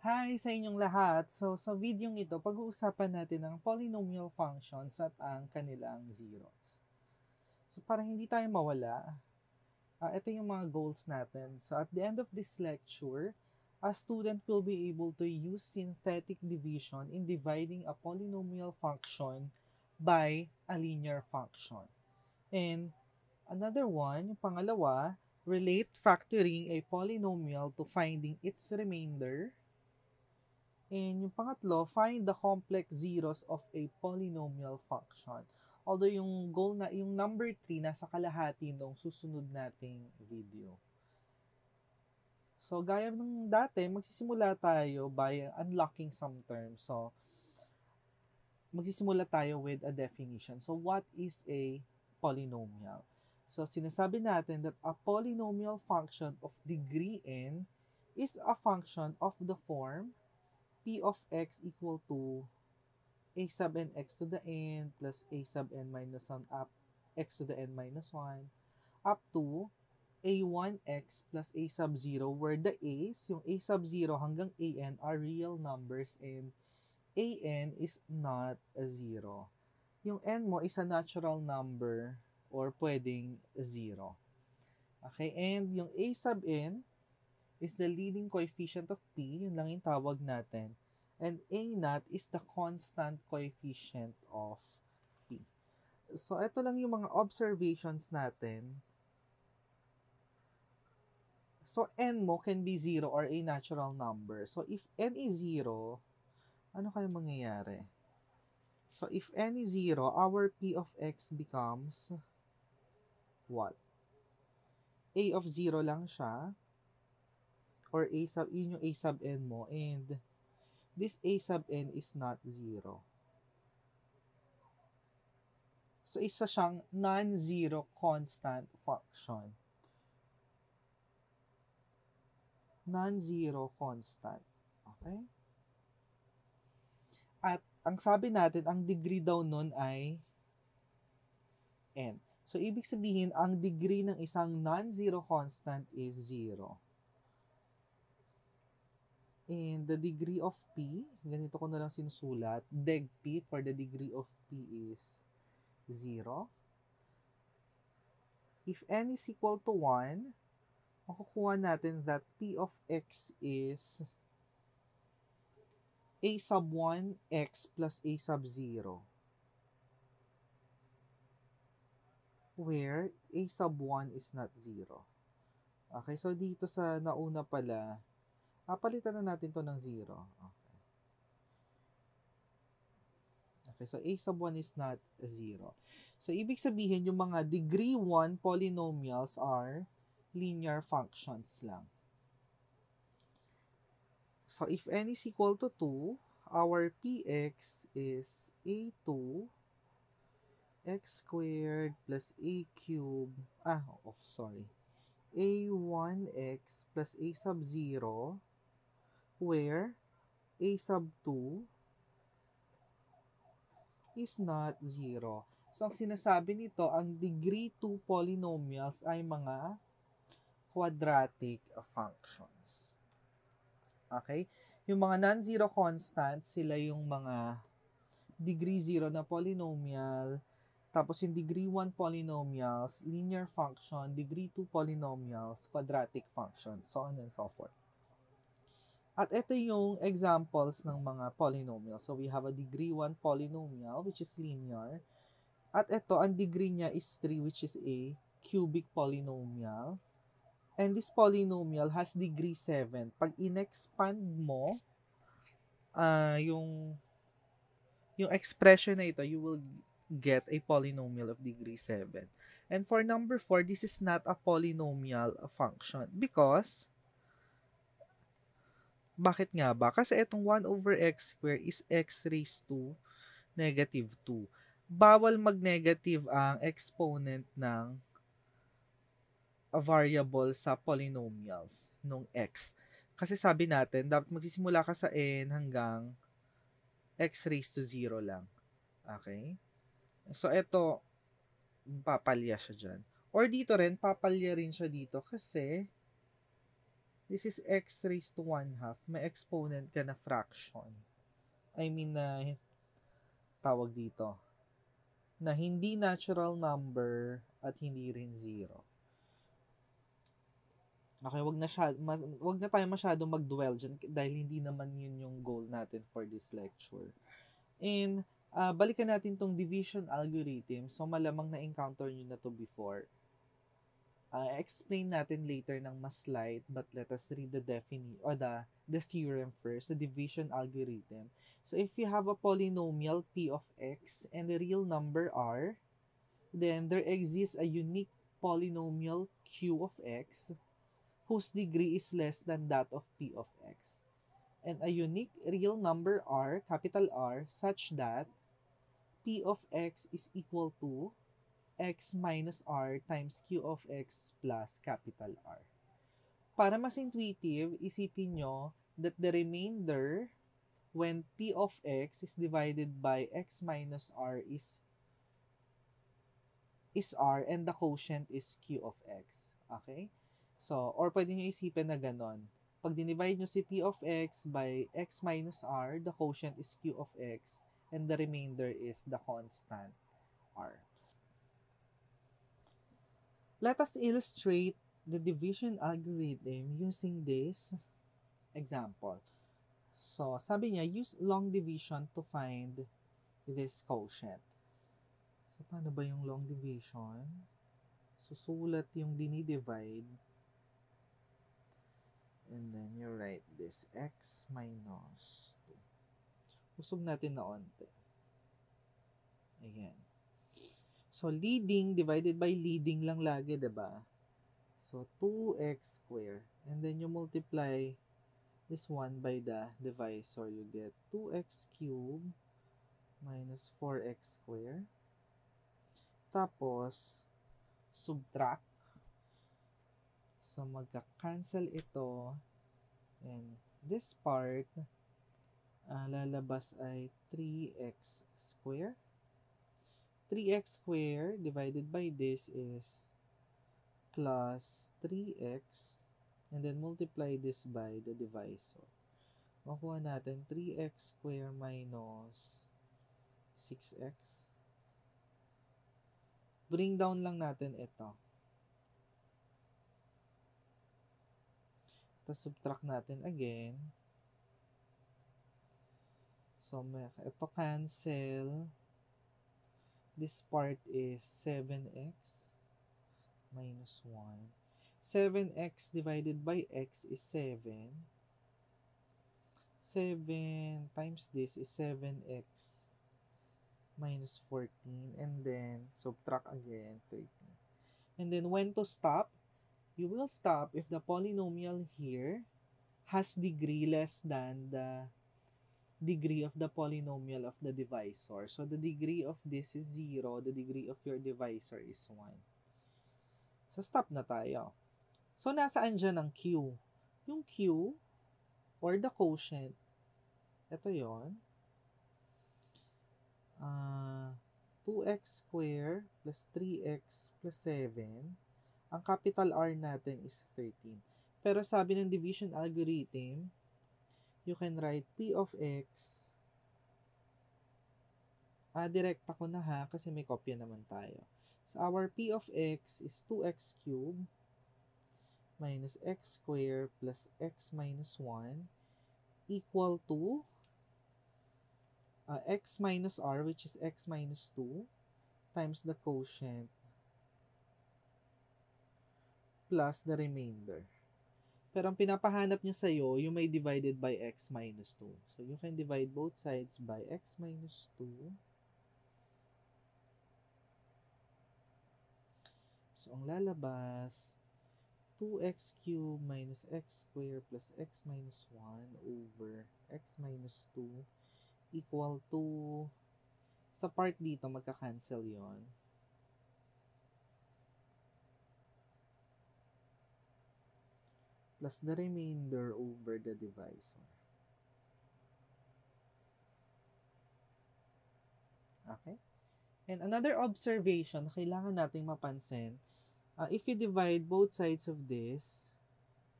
Hi sa inyong lahat. So sa video ito, pag-uusapan natin ang polynomial functions at ang kanilang zeros. So para hindi tayo mawala, ito yung mga goals natin. So at the end of this lecture, a student will be able to use synthetic division in dividing a polynomial function by a linear function. And another one, yung pangalawa, relate factoring a polynomial to finding its remainder. And yung pangatlo, find the complex zeros of a polynomial function. Although yung goal na, yung number 3, nasa kalahati nung susunod nating video. So, gaya ng dati, magsisimula tayo by unlocking some terms. So, magsisimula tayo with a definition. So, what is a polynomial? So, sinasabi natin that a polynomial function of degree n is a function of the form p of x equal to a sub n x to the n plus a sub n minus 1 up x to the n minus 1 up to a1x plus a sub 0 where the a's, yung a sub 0 hanggang an are real numbers and an is not a 0. Yung n mo is a natural number or pwedeng 0. Okay, and yung a sub n is the leading coefficient of p, yun lang yung tawag natin. And a naught is the constant coefficient of p. So, ito lang yung mga observations natin. So, n mo can be 0 or a natural number. So, if n is 0, ano kaya mangyayari? So, if n is 0, our p of x becomes what? A of 0 lang siya. Or a sub, yun yung a sub n mo. And this a sub n is not 0. So, isa siyang non-zero constant function. Non-zero constant. Okay? At ang sabi natin, ang degree daw nun ay n. So, ibig sabihin, ang degree ng isang non-zero constant is 0. And the degree of p, ganito ko na lang sinusulat, deg p for the degree of p is 0. If n is equal to 1, makukuha natin that p of x is a sub 1 x plus a sub 0. Where a sub 1 is not 0. Okay, so dito sa nauna pala, palitan na natin to ng 0. Okay, so a sub 1 is not 0. So, ibig sabihin, yung mga degree 1 polynomials are linear functions lang. So, if n is equal to 2, our px is a2 x squared plus a cubed, a1x plus a sub 0, where a sub 2 is not 0. So, ang sinasabi nito, ang degree 2 polynomials ay mga quadratic functions. Okay? Yung mga non-zero constants, sila yung mga degree 0 na polynomial. Tapos yung degree 1 polynomials, linear function, degree 2 polynomials, quadratic functions, so on and so forth. At ito yung examples ng mga polynomials. So, we have a degree 1 polynomial, which is linear. At ito, ang degree niya is 3, which is a cubic polynomial. And this polynomial has degree 7. Pag in-expand mo, yung expression na ito, you will get a polynomial of degree 7. And for number 4, this is not a polynomial function because bakit nga ba? Kasi itong 1 over x squared is x raised to negative 2. Bawal mag-negative ang exponent ng a variable sa polynomials nung x. Kasi sabi natin, dapat magsisimula ka sa n hanggang x raised to 0 lang. Okay? So, ito, papalya siya dyan. Or dito rin, papalya rin siya dito kasi This is x raised to 1/2. May exponent ka na fraction. I mean na tawag dito na hindi natural number at hindi rin zero. Okay, wag na tayo masyadong mag-dwell dyan dahil hindi naman yun yung goal natin for this lecture. And balikan natin tong division algorithm. So malamang na-encounter nyo na to before. Explain natin later ng mas light, but let us read the definition or the theorem first, the division algorithm. So if you have a polynomial p of x and a real number r, then there exists a unique polynomial q of x whose degree is less than that of p of x, and a unique real number r, capital R, such that p of x is equal to x minus r times q of x plus capital R. Para mas intuitive, isipin nyo that the remainder when p of x is divided by x minus r is r and the quotient is q of x. Okay? So, or pwede nyo isipin na ganon. Pag dinivide nyo si p of x by x minus r, the quotient is q of x and the remainder is the constant r. Let us illustrate the division algorithm using this example. So, sabi niya, use long division to find this quotient. So, paano ba yung long division? Susulat yung dinidivide. And then you write this x minus 2. Usog natin na onte. Ayan. So, leading divided by leading lang lagi, diba? So, 2x squared. And then you multiply this one by the divisor. You get 2x cubed minus 4x squared. Tapos, subtract. So, magka-cancel ito. And this part, lalabas ay 3x squared. 3x squared divided by this is plus 3x. And then multiply this by the divisor. Makuha natin 3x squared minus 6x. Bring down lang natin ito. Tapos subtract natin again. So, ito cancel. This part is 7x minus 1. 7x divided by x is 7. 7 times this is 7x minus 14. And then, subtract again, 13. And then, when to stop? You will stop if the polynomial here has degree less than the degree of the polynomial of the divisor. So, the degree of this is 0. The degree of your divisor is 1. So, stop na tayo. So, nasaan dyan ang q? Yung q, or the quotient, ito yon 2x squared plus 3x plus 7. Ang capital R natin is 13. Pero sabi ng division algorithm, you can write p of x. Direct ako na ha, kasi may kopya naman tayo. So, our p of x is 2x cubed minus x squared plus x minus 1 equal to x minus r, which is x minus 2, times the quotient plus the remainder. Pero ang pinapahanap niya sa'yo, yung may divided by x minus 2. So, you can divide both sides by x minus 2. So, ang lalabas, 2x cubed minus x squared plus x minus 1 over x minus 2 equal to, sa part dito, magka-cancel yon. Plus the remainder over the divisor. Okay? And another observation na kailangan nating mapansin, if you divide both sides of this,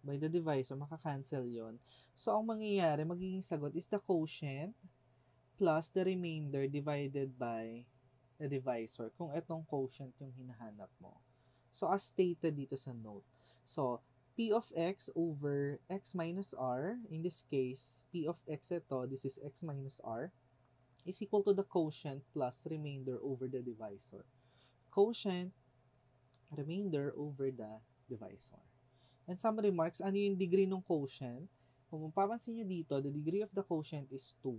by the divisor, makakancel yon. So, ang mangyayari, magiging sagot is the quotient plus the remainder divided by the divisor, kung itong quotient yung hinahanap mo. So, as stated dito sa note. So, P of x over x minus r, in this case, P of x ito, this is x minus r, is equal to the quotient plus remainder over the divisor. Quotient, remainder over the divisor. And some remarks, ano yung degree ng quotient? Kung mapapansin nyo dito, the degree of the quotient is 2.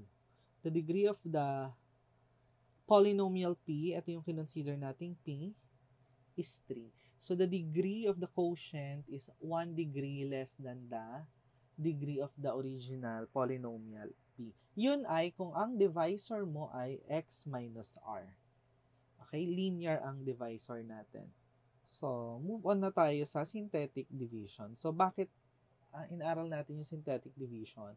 The degree of the polynomial p, ito yung kinonsider nating p, is 3. So, the degree of the quotient is 1 degree less than the degree of the original polynomial p. Yun ay kung ang divisor mo ay x minus r. Okay? Linear ang divisor natin. So, move on na tayo sa synthetic division. So, bakit inaral natin yung synthetic division?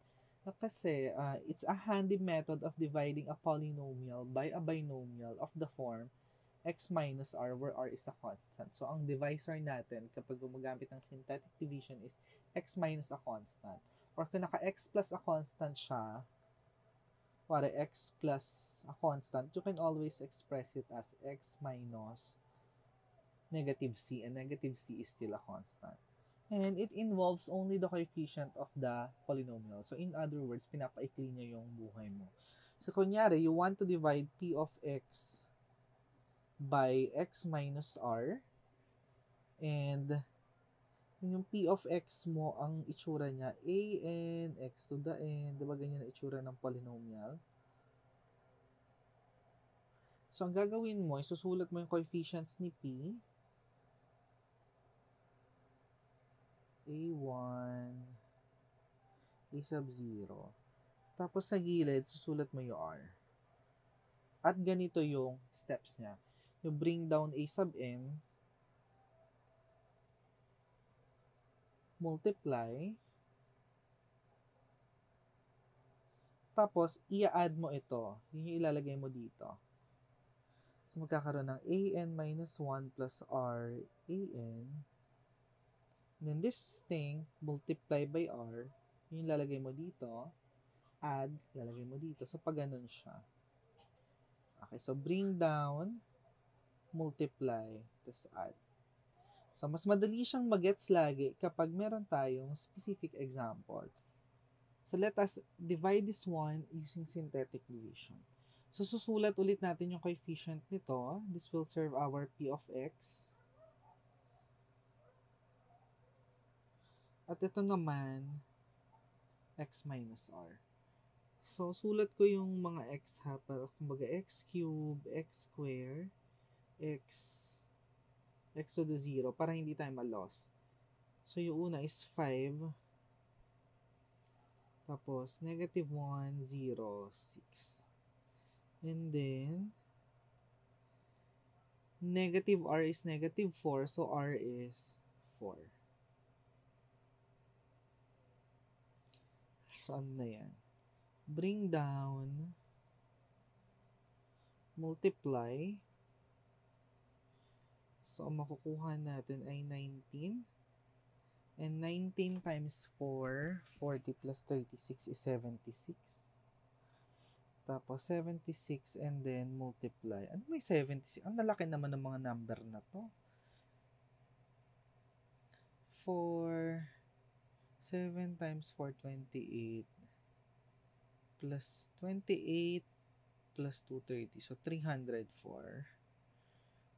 Kasi it's a handy method of dividing a polynomial by a binomial of the form x minus r, where r is a constant. So, ang divisor natin kapag gumagamit ng synthetic division is x minus a constant. Or kung naka-x plus a constant siya, para x plus a constant, you can always express it as x minus negative c, and negative c is still a constant. And it involves only the coefficient of the polynomial. So, in other words, pinapaikli niya yung buhay mo. So, kunyari, you want to divide p of x by x minus r, and yung p of x mo, ang itsura niya, a n, x to the n, diba ganyan ang itsura ng polynomial? So, ang gagawin mo, isusulat mo yung coefficients ni p, a1, a sub 0. Tapos sa gilid, susulat mo yung r. At ganito yung steps niya. You bring down a sub n, multiply, tapos i-add mo ito. Yun yung ilalagay mo dito. So magkakaroon ng an minus 1 plus r an. And then this thing, multiply by r, yung lalagay mo dito, add, lalagay mo dito. So, pag ganun siya. Okay, so bring down, multiply, tas add. So, mas madali siyang magets lagi kapag meron tayong specific example. So, let us divide this one using synthetic division. So, susulat ulit natin yung coefficient nito. This will serve our p of x. At ito naman, x minus r. So, sulat ko yung mga x ha. Kumbaga, x cube, x square, x to the 0 para hindi tayo ma-loss. So, yung una is 5. Tapos, negative 1, 0, 6. And then, negative r is negative 4. So, r is 4. So, ano na yan? Bring down, multiply. So, ang makukuha natin ay 19. And 19 times 4, 40 plus 36 is 76. Tapos, 76 and then multiply. Ano may 76? Ang lalaki naman ng mga number na to. 7 times 4, 28. Plus 28 plus 230. So, 304.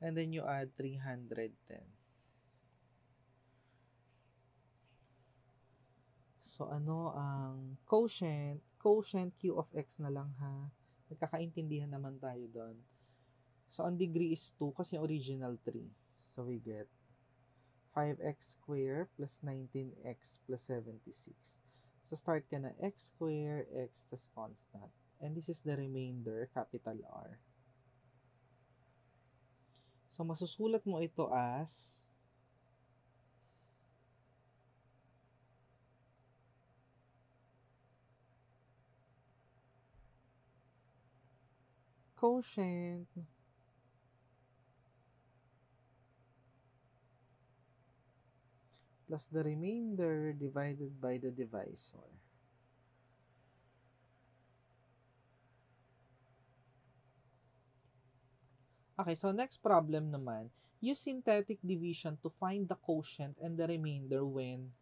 And then you add 310. So, ano ang quotient? Quotient q of x na lang ha. Nagkakaintindihan naman tayo doon. So, ang degree is 2 kasi original 3. So, we get 5x squared plus 19x plus 76. So, start ka na x squared, x tas constant. And this is the remainder, capital R. So, masusulat mo ito as quotient plus the remainder divided by the divisor. Okay, so next problem naman, use synthetic division to find the quotient and the remainder when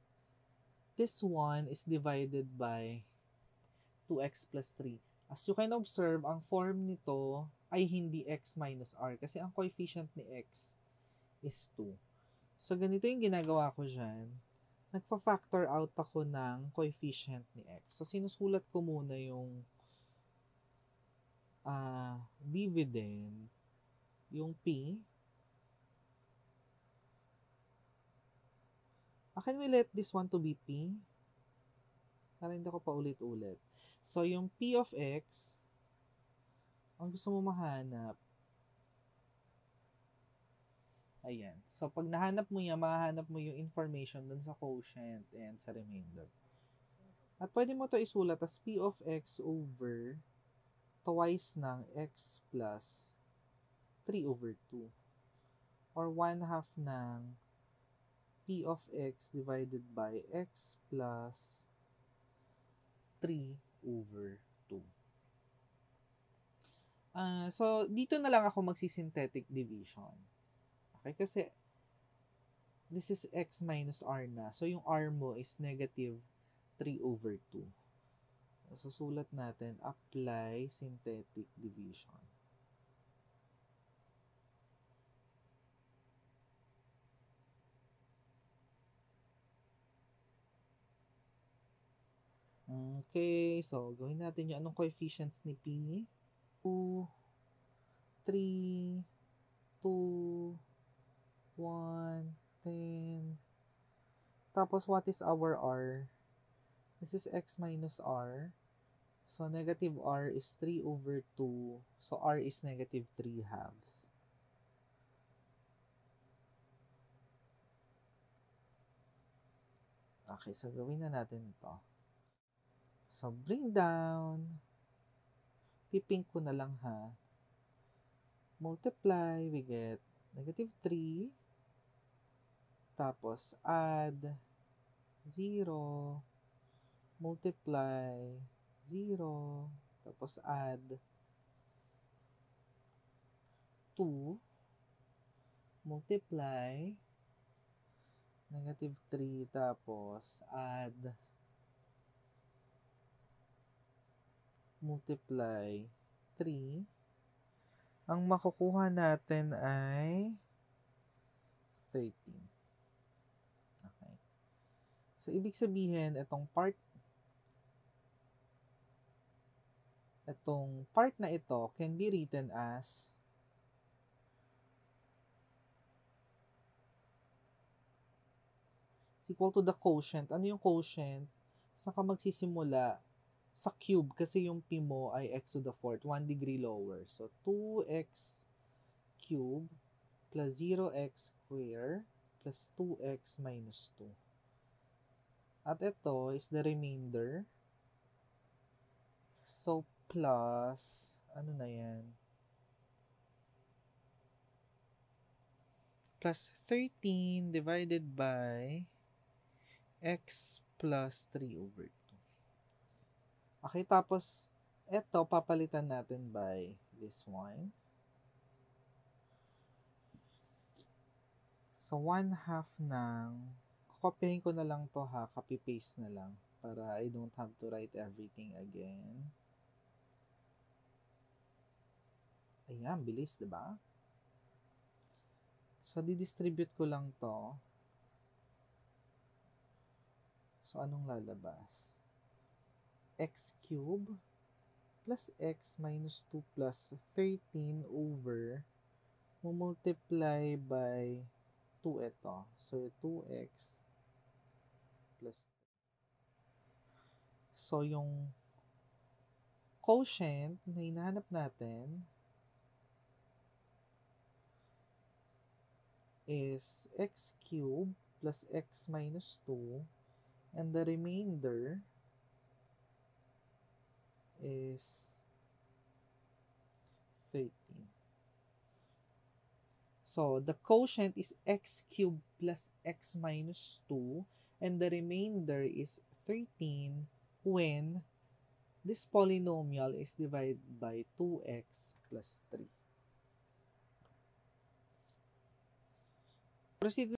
this one is divided by 2x plus 3. As you can observe, ang form nito ay hindi x minus r kasi ang coefficient ni x is 2. So, ganito yung ginagawa ko dyan. Nagpa-factor out ako ng coefficient ni x. So, sinusulat ko muna yung dividend, yung p. Can we let this one to be p? Para hindi ko pa ulit-ulit. So, yung p of x, ang gusto mo mahanap, ayan. So, pag nahanap mo yan, mahanap mo yung information dun sa quotient and sa remainder. At pwede mo to isulat as p of x over twice ng x plus 3 over 2. Or 1/2 ng p of x divided by x plus 3 over 2. So, dito na lang ako magsisynthetic division. Okay, kasi this is x minus r na. So, yung r mo is negative 3 over 2. So, sulat natin, apply synthetic division. Okay, so gawin natin yung anong coefficients ni P. 2, 3, 2, 1, 10. Tapos, what is our R? This is x minus R. So, negative R is 3 over 2. So, R is negative 3 halves. Okay, so gawin na natin ito. So, bring down. Pipink ko na lang ha. Multiply, we get negative 3. Tapos, add 0. Multiply 0. Tapos, add 2. Multiply negative 3. Tapos, add multiply 3. Ang makukuha natin ay 13. Okay. So, ibig sabihin, itong part na ito can be written as is equal to the quotient. Ano yung quotient? Saan ka magsisimula? Sa cube, kasi yung p mo ay x to the fourth, 1 degree lower. So, 2x cube plus 0x square plus 2x minus 2. At ito is the remainder. So, plus, ano na yan? Plus 13 divided by x plus 3 over 2. Okay, tapos, ito, papalitan natin by this one. So, 1/2 ng, kopyahin ko na lang to ha, copy-paste na lang, para I don't have to write everything again. Ayan, bilis, diba? So, didistribute ko lang to. So, anong lalabas? X cube plus x minus 2 plus 13 over multiply by 2 ito. So, 2x plus 3. So, yung quotient na hinahanap natin is x cube plus x minus 2 and the remainder is 13. So, the quotient is x cubed plus x minus 2, and the remainder is 13 when this polynomial is divided by 2x plus 3. Proceed